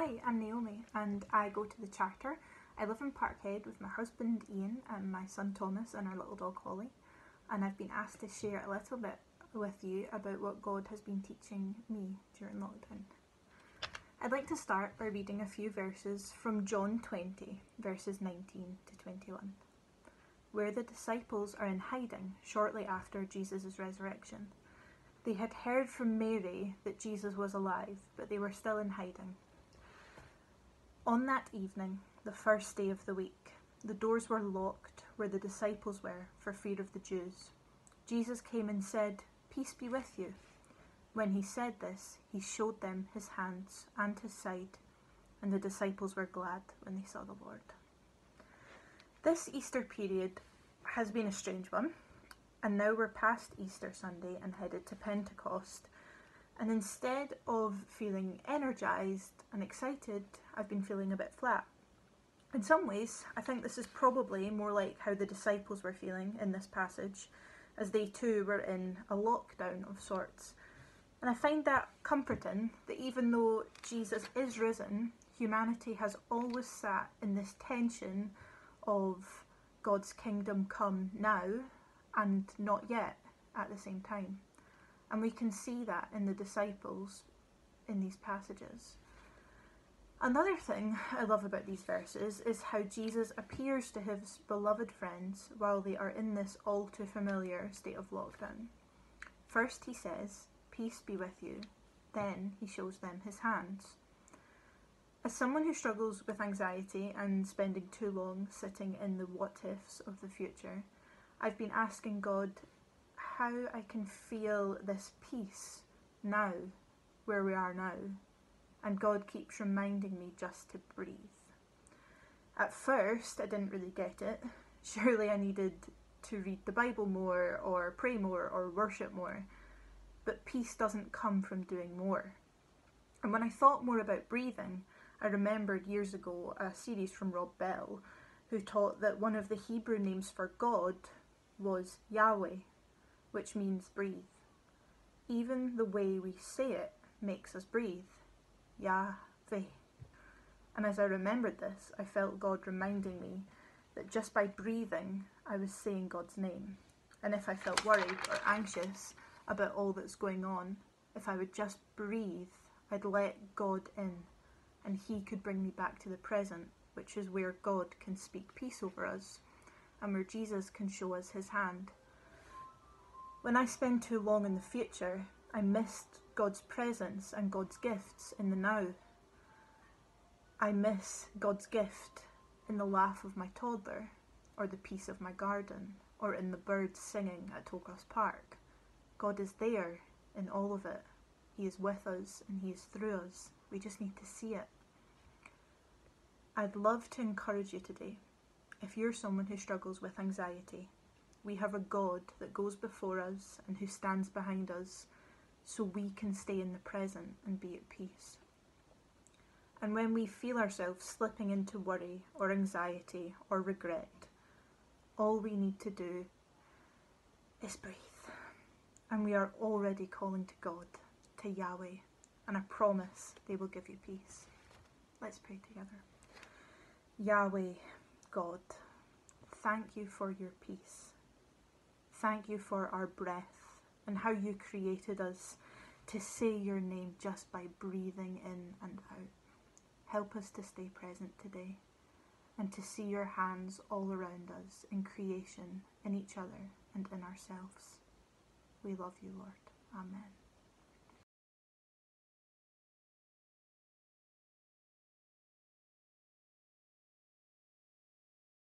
Hi, I'm Naomi and I go to the Charter. I live in Parkhead with my husband Ian and my son Thomas and our little dog Holly, and I've been asked to share a little bit with you about what God has been teaching me during lockdown. I'd like to start by reading a few verses from John 20, verses 19 to 21, where the disciples are in hiding shortly after Jesus' resurrection. They had heard from Mary that Jesus was alive, but they were still in hiding. On that evening, the first day of the week, the doors were locked where the disciples were for fear of the Jews. Jesus came and said, "Peace be with you." When he said this, he showed them his hands and his side, and the disciples were glad when they saw the Lord. This Easter period has been a strange one, and now we're past Easter Sunday and headed to Pentecost. And instead of feeling energised and excited, I've been feeling a bit flat. In some ways, I think this is probably more like how the disciples were feeling in this passage, as they too were in a lockdown of sorts. And I find that comforting, that even though Jesus is risen, humanity has always sat in this tension of God's kingdom come now and not yet at the same time. And we can see that in the disciples in these passages. Another thing I love about these verses is how Jesus appears to his beloved friends while they are in this all too familiar state of lockdown. First he says, "Peace be with you." Then he shows them his hands. As someone who struggles with anxiety and spending too long sitting in the what-ifs of the future, I've been asking God how I can feel this peace now, where we are now, and God keeps reminding me just to breathe. At first, I didn't really get it. Surely I needed to read the Bible more, or pray more, or worship more. But peace doesn't come from doing more. And when I thought more about breathing, I remembered years ago a series from Rob Bell, who taught that one of the Hebrew names for God was Yahweh, which means breathe. Even the way we say it makes us breathe. Yahweh. And as I remembered this, I felt God reminding me that just by breathing, I was saying God's name. And if I felt worried or anxious about all that's going on, if I would just breathe, I'd let God in, and he could bring me back to the present, which is where God can speak peace over us, and where Jesus can show us his hand. When I spend too long in the future, I missed God's presence and God's gifts in the now. I miss God's gift in the laugh of my toddler, or the peace of my garden, or in the birds singing at Tokros Park. God is there in all of it. He is with us and he is through us. We just need to see it. I'd love to encourage you today, if you're someone who struggles with anxiety. We have a God that goes before us and who stands behind us, so we can stay in the present and be at peace. And when we feel ourselves slipping into worry or anxiety or regret, all we need to do is breathe. And we are already calling to God, to Yahweh, and I promise they will give you peace. Let's pray together. Yahweh, God, thank you for your peace. Thank you for our breath and how you created us to say your name just by breathing in and out. Help us to stay present today and to see your hands all around us in creation, in each other and in ourselves. We love you, Lord. Amen.